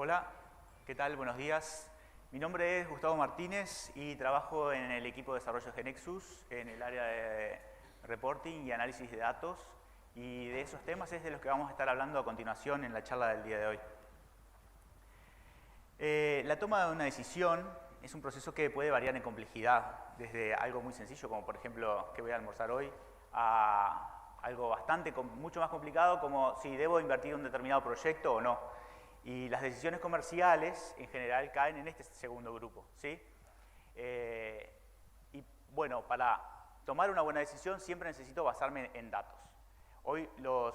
Hola, ¿qué tal? Buenos días. Mi nombre es Gustavo Martínez y trabajo en el equipo de desarrollo de GeneXus en el área de reporting y análisis de datos, y de esos temas es de los que vamos a estar hablando a continuación en la charla del día de hoy. La toma de una decisión es un proceso que puede variar en complejidad, desde algo muy sencillo como por ejemplo qué voy a almorzar hoy, a algo mucho más complicado como si debo invertir en un determinado proyecto o no. Y las decisiones comerciales, en general, caen en este segundo grupo, ¿sí? Y bueno, para tomar una buena decisión siempre necesito basarme en datos. Hoy nuestros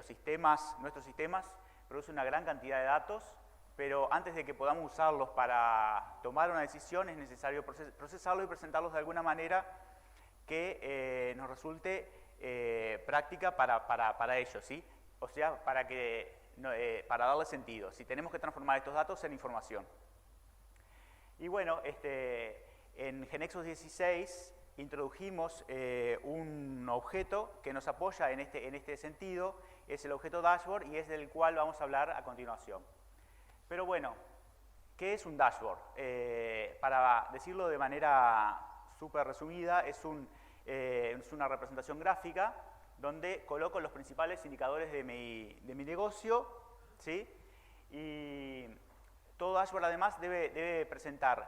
sistemas producen una gran cantidad de datos, pero antes de que podamos usarlos para tomar una decisión es necesario procesarlos y presentarlos de alguna manera que nos resulte práctica para ellos, ¿sí? O sea, para darle sentido. Si tenemos que transformar estos datos en información. Y bueno, en GeneXus 16 introdujimos un objeto que nos apoya en este sentido, es el objeto dashboard y es del cual vamos a hablar a continuación. Pero bueno, ¿qué es un dashboard? Para decirlo de manera súper resumida, es una representación gráfica donde coloco los principales indicadores de mi negocio, ¿sí? Y todo dashboard además debe presentar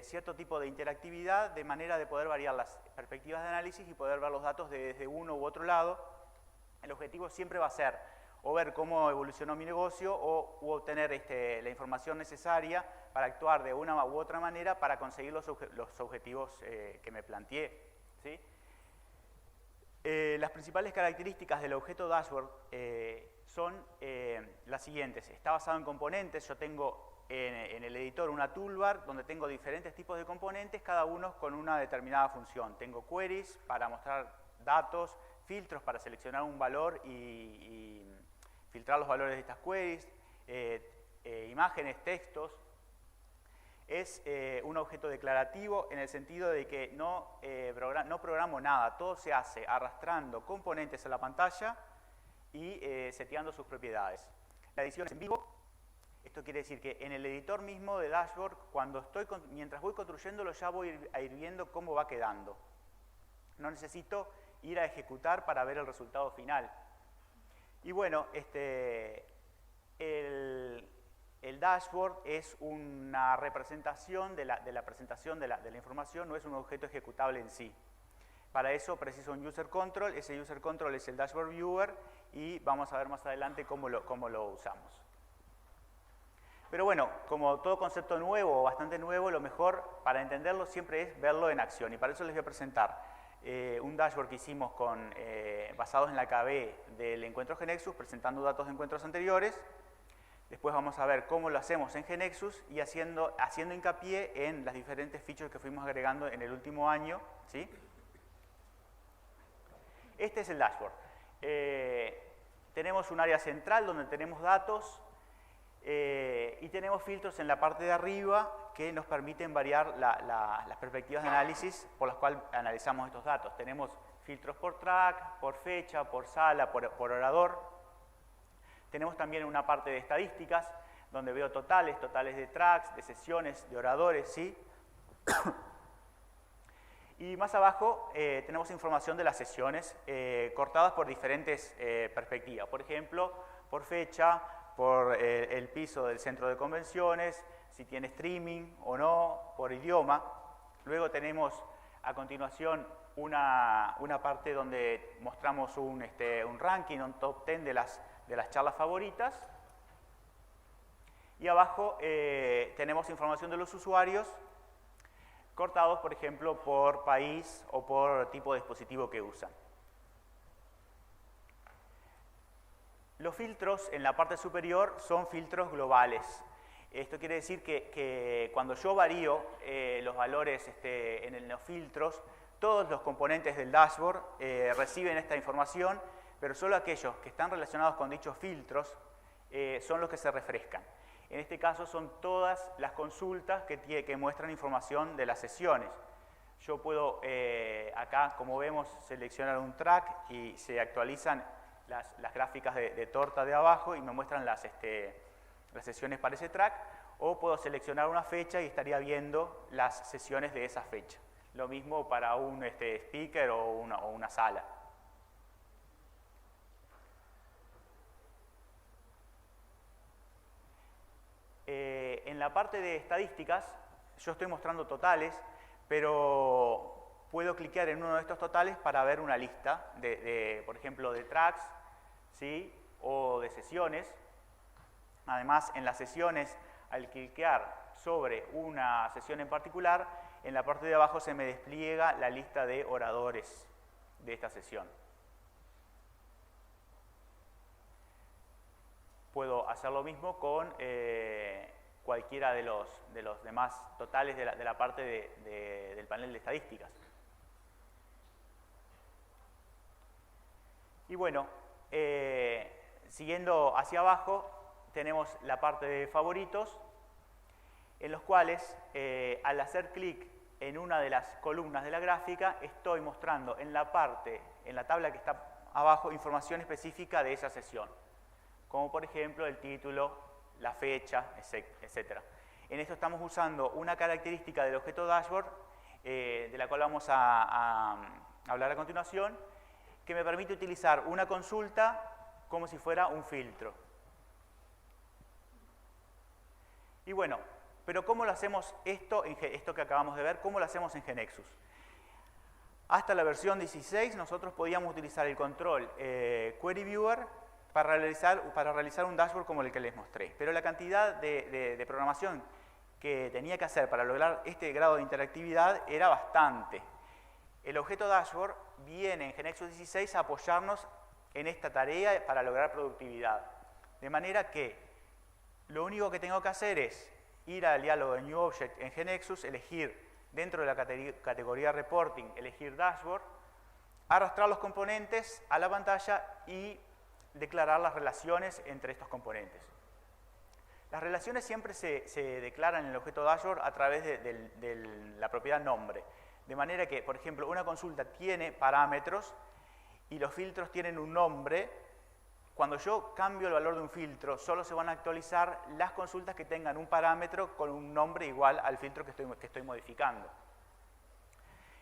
cierto tipo de interactividad de manera de poder variar las perspectivas de análisis y poder ver los datos desde uno u otro lado. El objetivo siempre va a ser o ver cómo evolucionó mi negocio u obtener la información necesaria para actuar de una u otra manera para conseguir los objetivos que me planteé, ¿sí? Las principales características del objeto dashboard son las siguientes. Está basado en componentes. Yo tengo en el editor una toolbar donde tengo diferentes tipos de componentes, cada uno con una determinada función. Tengo queries para mostrar datos, filtros para seleccionar un valor y filtrar los valores de estas queries, imágenes, textos. Es un objeto declarativo en el sentido de que no programo nada, todo se hace arrastrando componentes a la pantalla y seteando sus propiedades. La edición es en vivo. Esto quiere decir que en el editor mismo de dashboard, mientras voy construyéndolo, ya voy a ir viendo cómo va quedando. No necesito ir a ejecutar para ver el resultado final. Y bueno, el dashboard es una representación de la presentación de la información, no es un objeto ejecutable en sí. Para eso preciso un user control, ese user control es el dashboard viewer y vamos a ver más adelante cómo lo usamos. Pero bueno, como todo concepto nuevo o bastante nuevo, lo mejor para entenderlo siempre es verlo en acción, y para eso les voy a presentar un dashboard que hicimos basados en la KB del encuentro GeneXus, presentando datos de encuentros anteriores. Después vamos a ver cómo lo hacemos en GeneXus y haciendo hincapié en las diferentes features que fuimos agregando en el último año, ¿sí? Este es el dashboard. Tenemos un área central donde tenemos datos y tenemos filtros en la parte de arriba que nos permiten variar las perspectivas de análisis por las cuales analizamos estos datos. Tenemos filtros por track, por fecha, por sala, por orador. Tenemos también una parte de estadísticas, donde veo totales de tracks, de sesiones, de oradores, ¿sí? Y más abajo tenemos información de las sesiones cortadas por diferentes perspectivas. Por ejemplo, por fecha, por el piso del centro de convenciones, si tiene streaming o no, por idioma. Luego tenemos a continuación una parte donde mostramos un ranking, un top 10 de las charlas favoritas. Y abajo tenemos información de los usuarios cortados, por ejemplo, por país o por tipo de dispositivo que usan. Los filtros en la parte superior son filtros globales. Esto quiere decir que cuando yo varío los valores en los filtros, todos los componentes del dashboard reciben esta información, pero solo aquellos que están relacionados con dichos filtros son los que se refrescan. En este caso son todas las consultas que muestran información de las sesiones. Yo puedo acá, como vemos, seleccionar un track y se actualizan las gráficas de torta de abajo y me muestran las sesiones para ese track, o puedo seleccionar una fecha y estaría viendo las sesiones de esa fecha. Lo mismo para un speaker o una sala. En la parte de estadísticas, yo estoy mostrando totales, pero puedo clicar en uno de estos totales para ver una lista, por ejemplo, de tracks, ¿sí? O de sesiones. Además, en las sesiones, al clicar sobre una sesión en particular, en la parte de abajo se me despliega la lista de oradores de esta sesión. Puedo hacer lo mismo con cualquiera de los demás totales de la parte del panel de estadísticas. Y bueno, siguiendo hacia abajo, tenemos la parte de favoritos, en los cuales al hacer clic en una de las columnas de la gráfica, estoy mostrando en la tabla que está abajo, información específica de esa sesión, como por ejemplo el título, la fecha, etc. En esto estamos usando una característica del objeto dashboard, de la cual vamos a hablar a continuación, que me permite utilizar una consulta como si fuera un filtro. Y bueno, pero ¿cómo lo hacemos esto que acabamos de ver? ¿Cómo lo hacemos en GeneXus? Hasta la versión 16 nosotros podíamos utilizar el control Query Viewer para realizar un dashboard como el que les mostré. Pero la cantidad de programación que tenía que hacer para lograr este grado de interactividad era bastante. El objeto dashboard viene en GeneXus 16 a apoyarnos en esta tarea para lograr productividad. De manera que lo único que tengo que hacer es ir al diálogo de New Object en GeneXus, elegir dentro de la categoría Reporting, elegir Dashboard, arrastrar los componentes a la pantalla y declarar las relaciones entre estos componentes. Las relaciones siempre se declaran en el objeto Dashboard a través de la propiedad nombre. De manera que, por ejemplo, una consulta tiene parámetros y los filtros tienen un nombre. Cuando yo cambio el valor de un filtro, solo se van a actualizar las consultas que tengan un parámetro con un nombre igual al filtro que estoy modificando.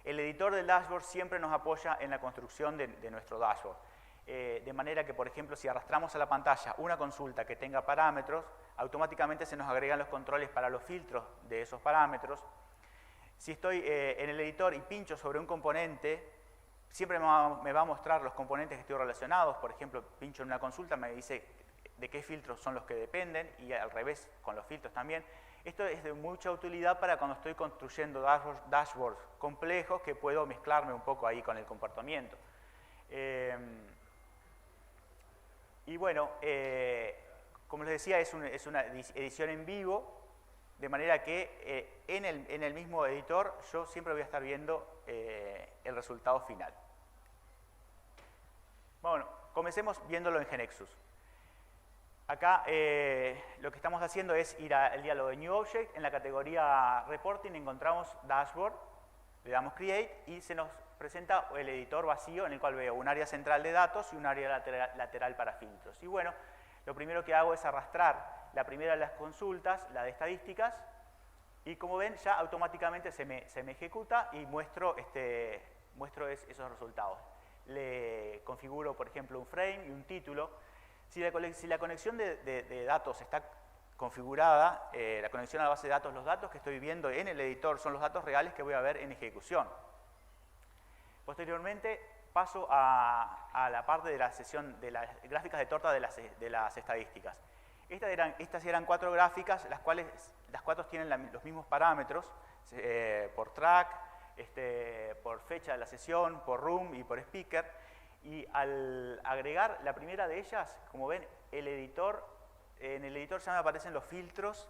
El editor del dashboard siempre nos apoya en la construcción de nuestro dashboard. De manera que, por ejemplo, si arrastramos a la pantalla una consulta que tenga parámetros, automáticamente se nos agregan los controles para los filtros de esos parámetros. Si estoy en el editor y pincho sobre un componente, siempre me va a mostrar los componentes que estoy relacionados. Por ejemplo, pincho en una consulta, me dice de qué filtros son los que dependen, y al revés con los filtros también. Esto es de mucha utilidad para cuando estoy construyendo dashboards complejos, que puedo mezclarme un poco ahí con el comportamiento. Y bueno, como les decía, es una edición en vivo, de manera que en el mismo editor yo siempre voy a estar viendo el resultado final. Bueno, comencemos viéndolo en GeneXus. Acá lo que estamos haciendo es ir al diálogo de New Object. En la categoría Reporting encontramos Dashboard, le damos Create y se nos presenta el editor vacío en el cual veo un área central de datos y un área lateral para filtros. Y bueno, lo primero que hago es arrastrar la primera de las consultas, la de estadísticas, y como ven ya automáticamente se me ejecuta y muestro esos resultados. Le configuro, por ejemplo, un frame y un título. Si la conexión de datos está configurada, la conexión a la base de datos, los datos que estoy viendo en el editor son los datos reales que voy a ver en ejecución. Posteriormente paso a la parte de la sesión de las gráficas de torta de las estadísticas. Estas eran 4 gráficas, las cuatro tienen los mismos parámetros, por track, por fecha de la sesión, por room y por speaker. Y al agregar la primera de ellas, como ven, en el editor ya me aparecen los filtros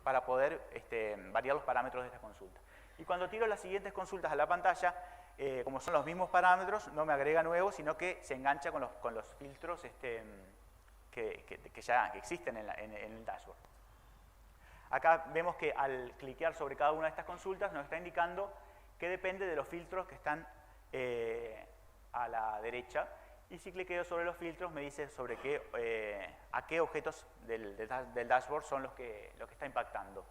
para poder variar los parámetros de esta consulta. Y cuando tiro las siguientes consultas a la pantalla, como son los mismos parámetros, no me agrega nuevos, sino que se engancha con los filtros que ya existen en el dashboard. Acá vemos que al cliquear sobre cada una de estas consultas nos está indicando que depende de los filtros que están a la derecha, Y si cliqueo sobre los filtros me dice sobre a qué objetos del dashboard son los que está impactando.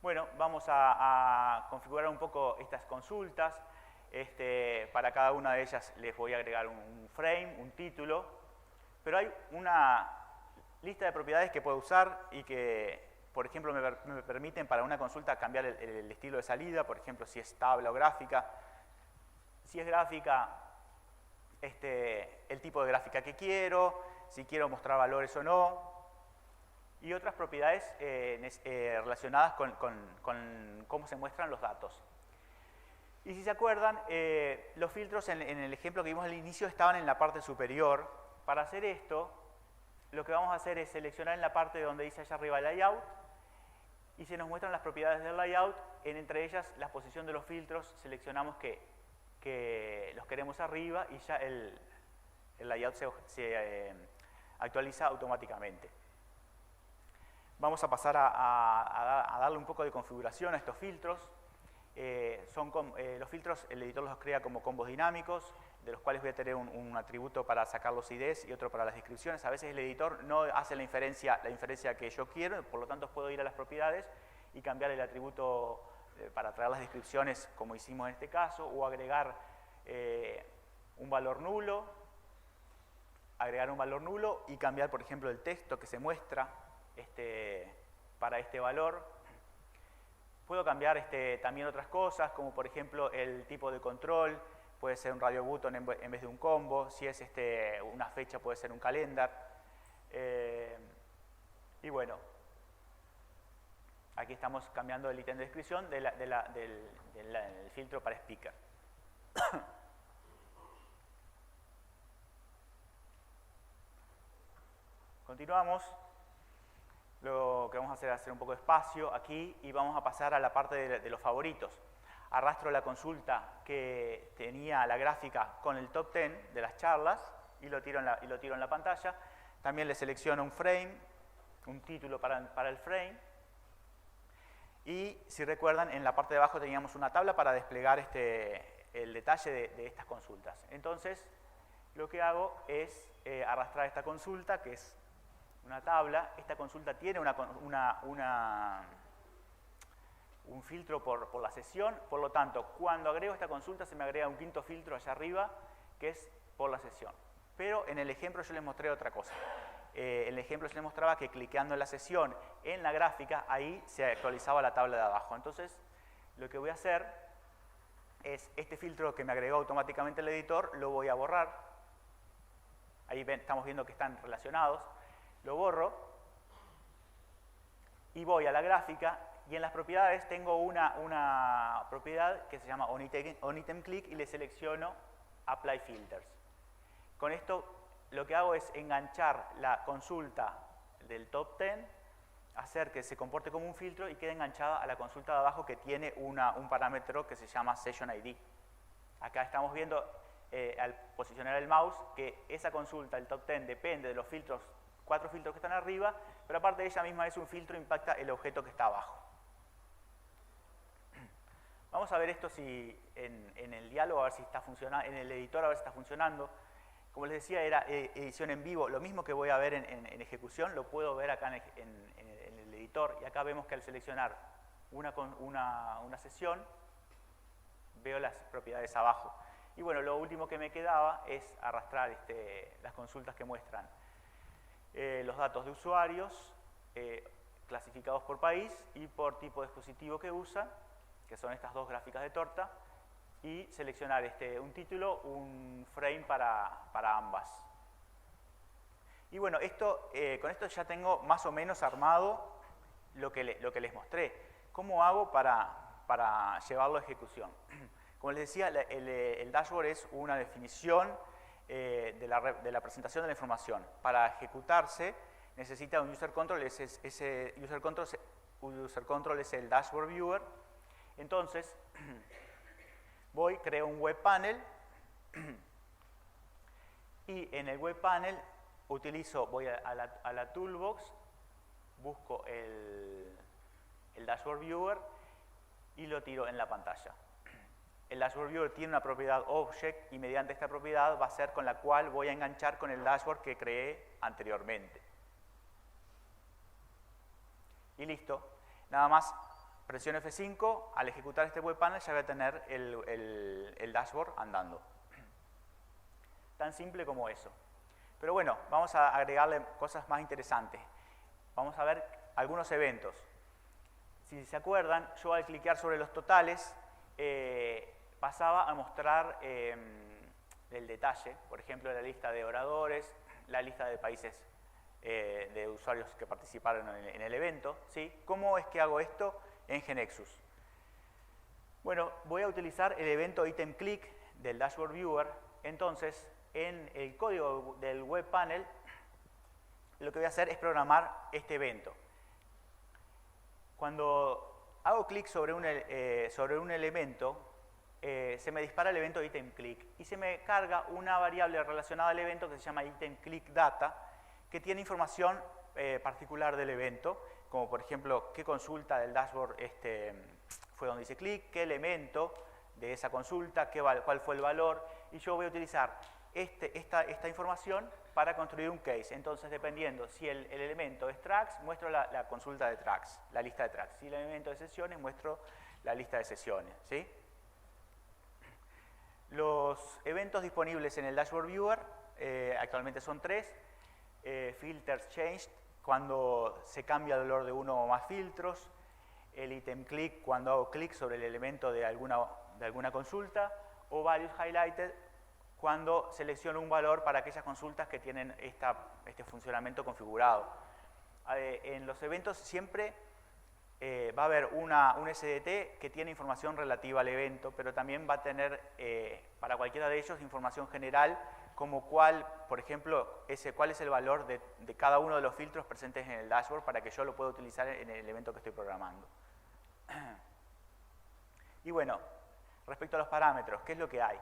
Bueno, vamos a configurar un poco estas consultas. Para cada una de ellas les voy a agregar un frame, un título, pero hay una lista de propiedades que puedo usar y que, por ejemplo, me permiten para una consulta cambiar el estilo de salida, por ejemplo, si es tabla o gráfica. Si es gráfica, el tipo de gráfica que quiero, si quiero mostrar valores o no, y otras propiedades relacionadas con cómo se muestran los datos. Y si se acuerdan, los filtros en el ejemplo que vimos al inicio estaban en la parte superior. Para hacer esto, lo que vamos a hacer es seleccionar en la parte donde dice allá arriba Layout, y se nos muestran las propiedades del Layout, entre ellas la posición de los filtros, seleccionamos que los queremos arriba y ya el layout se actualiza automáticamente. Vamos a pasar a darle un poco de configuración a estos filtros. Los filtros el editor los crea como combos dinámicos, de los cuales voy a tener un atributo para sacar los IDs y otro para las descripciones. A veces el editor no hace la inferencia que yo quiero, por lo tanto puedo ir a las propiedades y cambiar el atributo para traer las descripciones como hicimos en este caso, o agregar un valor nulo, y cambiar, por ejemplo, el texto que se muestra para este valor. Puedo cambiar también otras cosas, como por ejemplo el tipo de control, puede ser un radio button en vez de un combo, si es una fecha puede ser un calendar. Y bueno, aquí estamos cambiando el ítem de descripción del filtro para speaker. Continuamos. Lo que vamos a hacer es hacer un poco de espacio aquí y vamos a pasar a la parte de los favoritos. Arrastro la consulta que tenía la gráfica con el top 10 de las charlas y lo tiro en la pantalla. También le selecciono un frame, un título para el frame. Y si recuerdan, en la parte de abajo teníamos una tabla para desplegar el detalle de estas consultas. Entonces, lo que hago es arrastrar esta consulta, que es una tabla. Esta consulta tiene un filtro por la sesión, por lo tanto, cuando agrego esta consulta se me agrega un quinto filtro allá arriba, que es por la sesión. Pero en el ejemplo yo les mostré otra cosa. En el ejemplo yo les mostraba que cliqueando en la sesión, en la gráfica, ahí se actualizaba la tabla de abajo. Entonces, lo que voy a hacer es este filtro que me agregó automáticamente el editor, lo voy a borrar. Ahí estamos viendo que están relacionados. Lo borro y voy a la gráfica y en las propiedades tengo una propiedad que se llama OnItemClick y le selecciono Apply Filters. Con esto lo que hago es enganchar la consulta del top 10, hacer que se comporte como un filtro y quede enganchada a la consulta de abajo que tiene un parámetro que se llama Session ID. Acá estamos viendo al posicionar el mouse que esa consulta, el top 10, depende de los filtros, 4 filtros que están arriba, pero aparte de ella misma es un filtro, impacta el objeto que está abajo. Vamos a ver esto en el diálogo, a ver si está funcionando, en el editor a ver si está funcionando. Como les decía, era edición en vivo. Lo mismo que voy a ver en ejecución, lo puedo ver acá en el editor. Y acá vemos que al seleccionar una sesión, veo las propiedades abajo. Y bueno, lo último que me quedaba es arrastrar las consultas que muestran los datos de usuarios, clasificados por país y por tipo de dispositivo que usa, que son estas dos gráficas de torta, y seleccionar un título, un frame para ambas. Y bueno, con esto ya tengo más o menos armado lo que les mostré. ¿Cómo hago para llevarlo a ejecución? Como les decía, el dashboard es una definición de la presentación de la información. Para ejecutarse necesita un user control, ese user control es el dashboard viewer. Entonces, creo un web panel y en el web panel voy a la toolbox, busco el dashboard viewer y lo tiro en la pantalla. el Dashboard Viewer tiene una propiedad Object y mediante esta propiedad va a ser con la cual voy a enganchar con el dashboard que creé anteriormente. Y listo. Nada más presiono F5, al ejecutar este web panel ya voy a tener el dashboard andando. Tan simple como eso. Pero bueno, vamos a agregarle cosas más interesantes. Vamos a ver algunos eventos. Si se acuerdan, yo al cliquear sobre los totales pasaba a mostrar el detalle, por ejemplo, la lista de oradores, la lista de países de usuarios que participaron en el evento, ¿sí? ¿Cómo es que hago esto en GeneXus? Bueno, voy a utilizar el evento item click del Dashboard Viewer. Entonces, en el código del web panel, lo que voy a hacer es programar este evento. Cuando hago clic sobre un elemento, se me dispara el evento item click y se me carga una variable relacionada al evento que se llama item click data, que tiene información particular del evento, como por ejemplo qué consulta del dashboard fue donde hice clic, qué elemento de esa consulta, cuál fue el valor, y yo voy a utilizar esta información para construir un case. Entonces, dependiendo si el elemento es tracks, muestro la consulta de tracks, la lista de tracks. Si el elemento de sesiones, muestro la lista de sesiones, ¿sí? Los eventos disponibles en el Dashboard Viewer actualmente son 3. Filters changed, cuando se cambia el valor de uno o más filtros. El item click, cuando hago clic sobre el elemento de alguna consulta. O values highlighted, cuando selecciono un valor para aquellas consultas que tienen este funcionamiento configurado. En los eventos siempre va a haber un SDT que tiene información relativa al evento, pero también va a tener para cualquiera de ellos información general, como por ejemplo, cuál es el valor de cada uno de los filtros presentes en el dashboard para que yo lo pueda utilizar en el evento que estoy programando. Y bueno, respecto a los parámetros, ¿qué es lo que hay?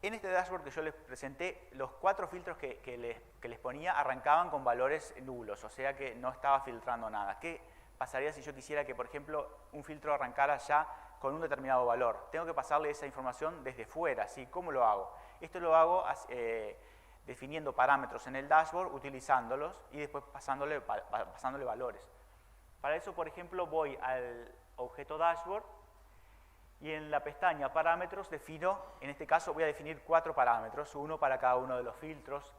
En este dashboard que yo les presenté, los 4 filtros que les ponía arrancaban con valores nulos, o sea que no estaba filtrando nada. ¿Qué pasaría si yo quisiera que, por ejemplo, un filtro arrancara ya con un determinado valor? Tengo que pasarle esa información desde fuera, ¿sí? ¿Cómo lo hago? Esto lo hago definiendo parámetros en el dashboard, utilizándolos y después pasándole valores. Para eso, por ejemplo, voy al objeto dashboard y en la pestaña parámetros defino, en este caso voy a definir 4 parámetros, uno para cada uno de los filtros,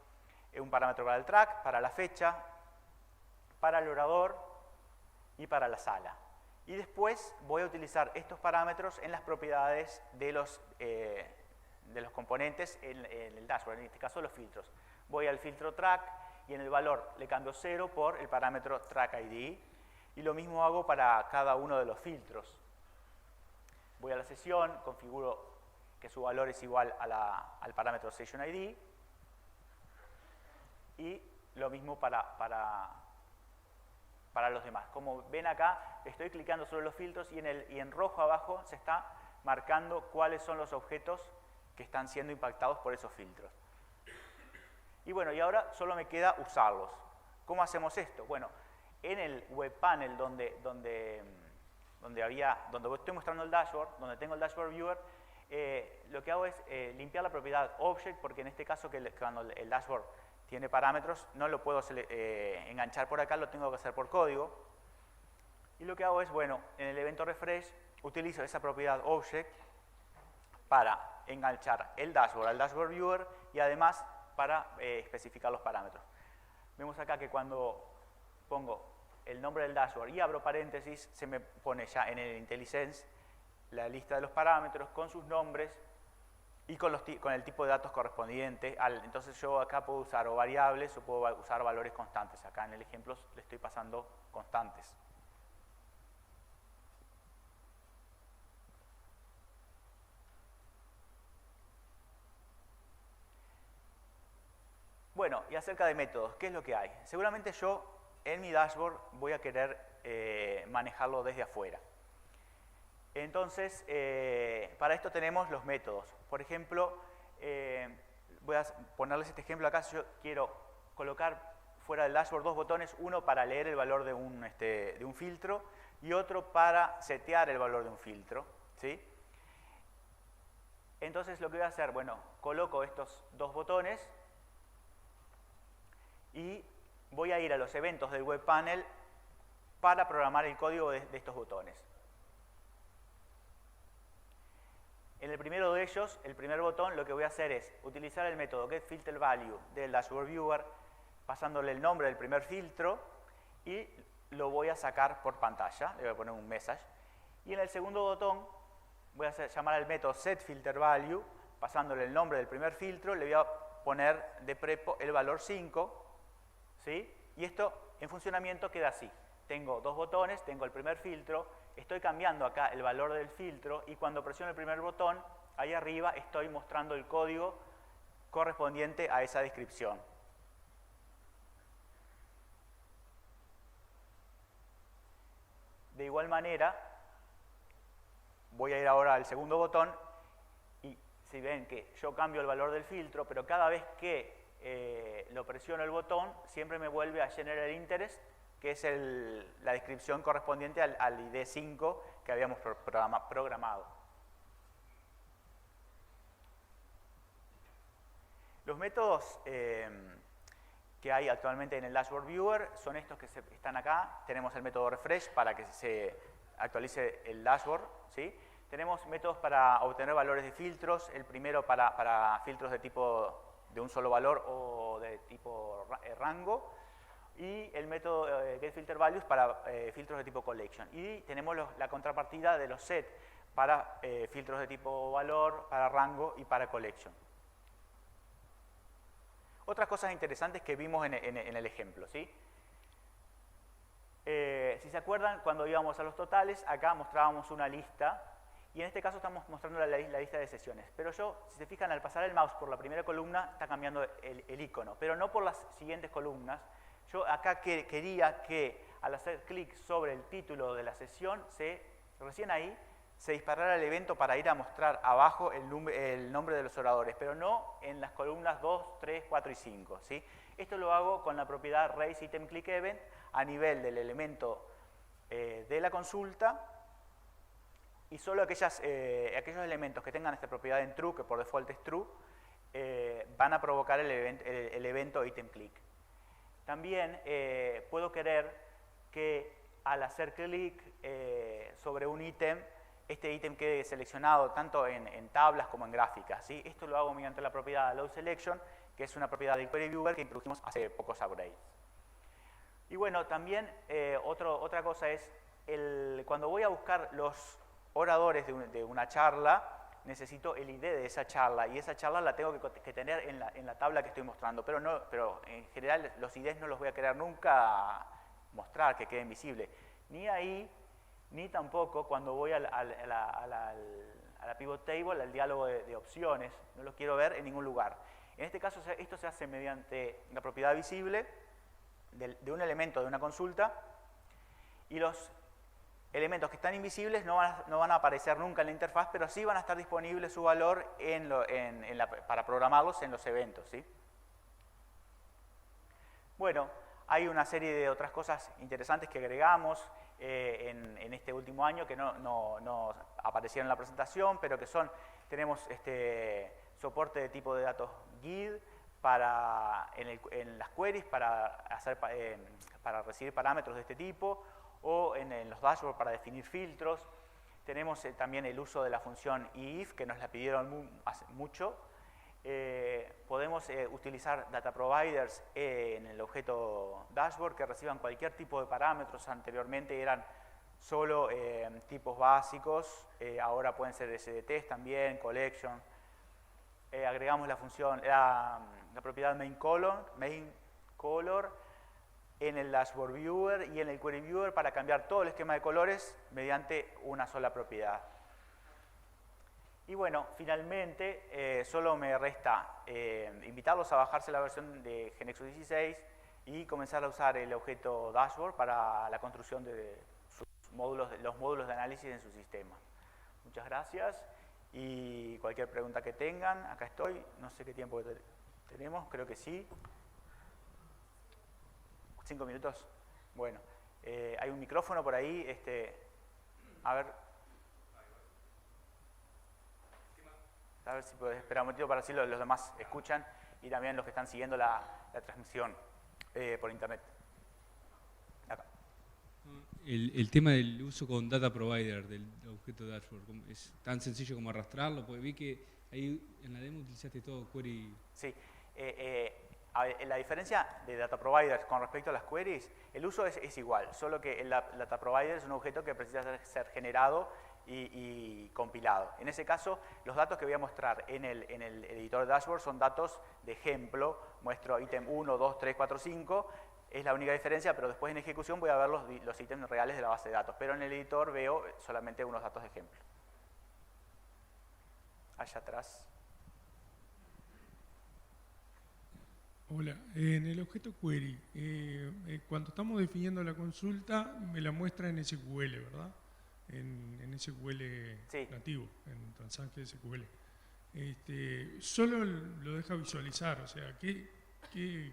un parámetro para el track, para la fecha, para el orador y para la sala. Y después voy a utilizar estos parámetros en las propiedades de los componentes en el dashboard, en este caso los filtros. Voy al filtro track y en el valor le cambio 0 por el parámetro track ID y lo mismo hago para cada uno de los filtros. Voy a la sesión, configuro que su valor es igual al parámetro Session ID y lo mismo para los demás. Como ven acá, estoy clicando sobre los filtros y en rojo abajo se está marcando cuáles son los objetos que están siendo impactados por esos filtros. Y bueno, y ahora solo me queda usarlos. ¿Cómo hacemos esto? Bueno, en el web panel donde estoy mostrando el dashboard, donde tengo el dashboard viewer, lo que hago es limpiar la propiedad object, porque en este caso cuando el dashboard tiene parámetros, no lo puedo enganchar por acá, lo tengo que hacer por código. Y lo que hago es, bueno, en el evento refresh, utilizo esa propiedad object para enganchar el dashboard al dashboard viewer y además para especificar los parámetros. Vemos acá que cuando pongo el nombre del dashboard y abro paréntesis, se me pone ya en el IntelliSense la lista de los parámetros con sus nombres y con el tipo de datos correspondiente. Entonces yo acá puedo usar o variables o puedo usar valores constantes. Acá en el ejemplo le estoy pasando constantes. Bueno, y acerca de métodos, ¿qué es lo que hay? Seguramente yo en mi dashboard voy a querer manejarlo desde afuera. Entonces, para esto tenemos los métodos. Por ejemplo, voy a ponerles este ejemplo acá. Si yo quiero colocar fuera del dashboard 2 botones, uno para leer el valor de un filtro y otro para setear el valor de un filtro, ¿sí? Entonces lo que voy a hacer, bueno, coloco estos dos botones y voy a ir a los eventos del web panel para programar el código de estos botones. En el primero de ellos, el primer botón, lo que voy a hacer es utilizar el método getFilterValue del Dashboard Viewer, pasándole el nombre del primer filtro y lo voy a sacar por pantalla. Le voy a poner un message. Y en el segundo botón voy a llamar al método setFilterValue, pasándole el nombre del primer filtro, le voy a poner de prepo el valor 5, ¿sí? Y esto en funcionamiento queda así. Tengo dos botones, tengo el primer filtro, estoy cambiando acá el valor del filtro y cuando presiono el primer botón, ahí arriba estoy mostrando el código correspondiente a esa descripción. De igual manera, voy a ir ahora al segundo botón y si ven que yo cambio el valor del filtro, pero cada vez que lo presiono el botón, siempre me vuelve a General Interest, que es la descripción correspondiente al ID 5 que habíamos programado. Los métodos que hay actualmente en el Dashboard Viewer son estos que están acá. Tenemos el método refresh para que se actualice el dashboard, ¿sí? Tenemos métodos para obtener valores de filtros. El primero para filtros de tipo de un solo valor o de tipo rango. Y el método getFilterValues para filtros de tipo collection. Y tenemos la contrapartida de los set para filtros de tipo valor, para rango y para collection. Otras cosas interesantes que vimos en el ejemplo, ¿sí? Si se acuerdan, cuando íbamos a los totales, acá mostrábamos una lista y en este caso estamos mostrando la lista de sesiones. Pero yo, si se fijan, al pasar el mouse por la primera columna, está cambiando el icono, pero no por las siguientes columnas. Yo acá quería que al hacer clic sobre el título de la sesión, recién ahí se disparara el evento para ir a mostrar abajo el nombre de los oradores, pero no en las columnas 2, 3, 4 y 5. ¿Sí? Esto lo hago con la propiedad raseItemClickEvent a nivel del elemento de la consulta y solo aquellos elementos que tengan esta propiedad en true, que por default es true, van a provocar el evento itemClick. También puedo querer que al hacer clic sobre un ítem, este ítem quede seleccionado tanto en tablas como en gráficas. ¿Sí? Esto lo hago mediante la propiedad LoadSelection, que es una propiedad del Query Viewer que introdujimos hace pocos upgrades. Y bueno, también otra cosa es, cuando voy a buscar los oradores de una charla, necesito el ID de esa charla y esa charla la tengo que tener en la tabla que estoy mostrando, pero en general los IDs no los voy a querer nunca mostrar, que queden visibles. Ni ahí, ni tampoco cuando voy a la pivot table, al diálogo de opciones, no los quiero ver en ningún lugar. En este caso esto se hace mediante la propiedad visible de un elemento de una consulta y los elementos que están invisibles no van a aparecer nunca en la interfaz, pero sí van a estar disponibles su valor para programarlos en los eventos. ¿Sí? Bueno, hay una serie de otras cosas interesantes que agregamos en este último año que no aparecieron en la presentación, pero que tenemos soporte de tipo de datos GID en las queries para recibir parámetros de este tipo, o en los dashboards para definir filtros. Tenemos también el uso de la función if, que nos la pidieron hace mucho. Podemos utilizar data providers en el objeto dashboard que reciban cualquier tipo de parámetros. Anteriormente eran solo tipos básicos, ahora pueden ser SDTs también, collection. Agregamos la función, la propiedad main_color en el Dashboard Viewer y en el Query Viewer para cambiar todo el esquema de colores mediante una sola propiedad. Y bueno, finalmente solo me resta invitarlos a bajarse la versión de GeneXus 16 y comenzar a usar el objeto Dashboard para la construcción de los módulos de análisis en su sistema. Muchas gracias y cualquier pregunta que tengan, acá estoy. No sé qué tiempo tenemos, creo que sí. 5 minutos. Bueno, hay un micrófono por ahí. A ver. A ver si puedes esperar un momentito para así los demás escuchan y también los que están siguiendo la transmisión por internet. Acá. El tema del uso con Data Provider del objeto dashboard, ¿es tan sencillo como arrastrarlo? Porque vi que ahí en la demo utilizaste todo query. Sí. La diferencia de Data Provider con respecto a las queries, el uso es igual, solo que el Data Provider es un objeto que precisa ser generado y compilado. En ese caso, los datos que voy a mostrar en el editor de dashboard son datos de ejemplo. Muestro ítem 1, 2, 3, 4, 5. Es la única diferencia, pero después en ejecución voy a ver los ítems reales de la base de datos. Pero en el editor veo solamente unos datos de ejemplo. Allá atrás. Hola, en el objeto query, cuando estamos definiendo la consulta, me la muestra en SQL, ¿verdad? En SQL sí. Nativo, en Transaction SQL. Solo lo deja visualizar, o sea, ¿qué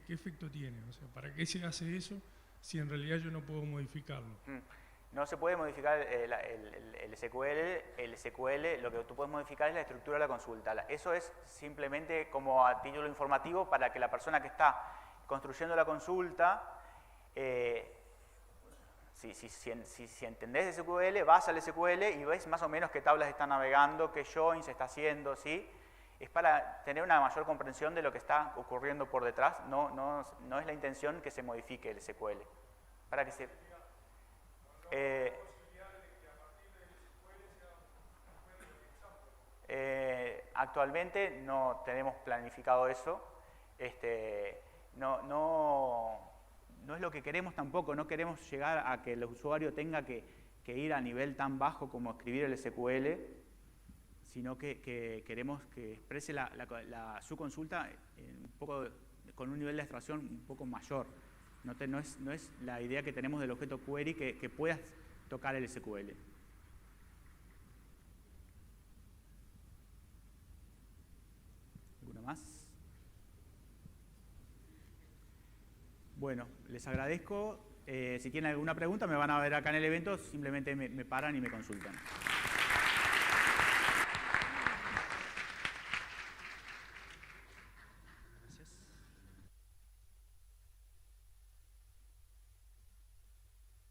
efecto tiene? O sea, ¿para qué se hace eso si en realidad yo no puedo modificarlo? No se puede modificar el SQL, lo que tú puedes modificar es la estructura de la consulta. Eso es simplemente como a título informativo para que la persona que está construyendo la consulta, si entendés SQL, vas al SQL y ves más o menos qué tablas está navegando, qué join se está haciendo, ¿sí? Es para tener una mayor comprensión de lo que está ocurriendo por detrás, no es la intención que se modifique el SQL. Para que se... actualmente no tenemos planificado eso. No es lo que queremos tampoco. No queremos llegar a que el usuario tenga que ir a nivel tan bajo como escribir el SQL, sino que queremos que exprese su consulta un poco, con un nivel de abstracción un poco mayor. No es la idea que tenemos del objeto query que puedas tocar el SQL. ¿Alguna más? Bueno, les agradezco. Si tienen alguna pregunta, me van a ver acá en el evento, simplemente me paran y me consultan.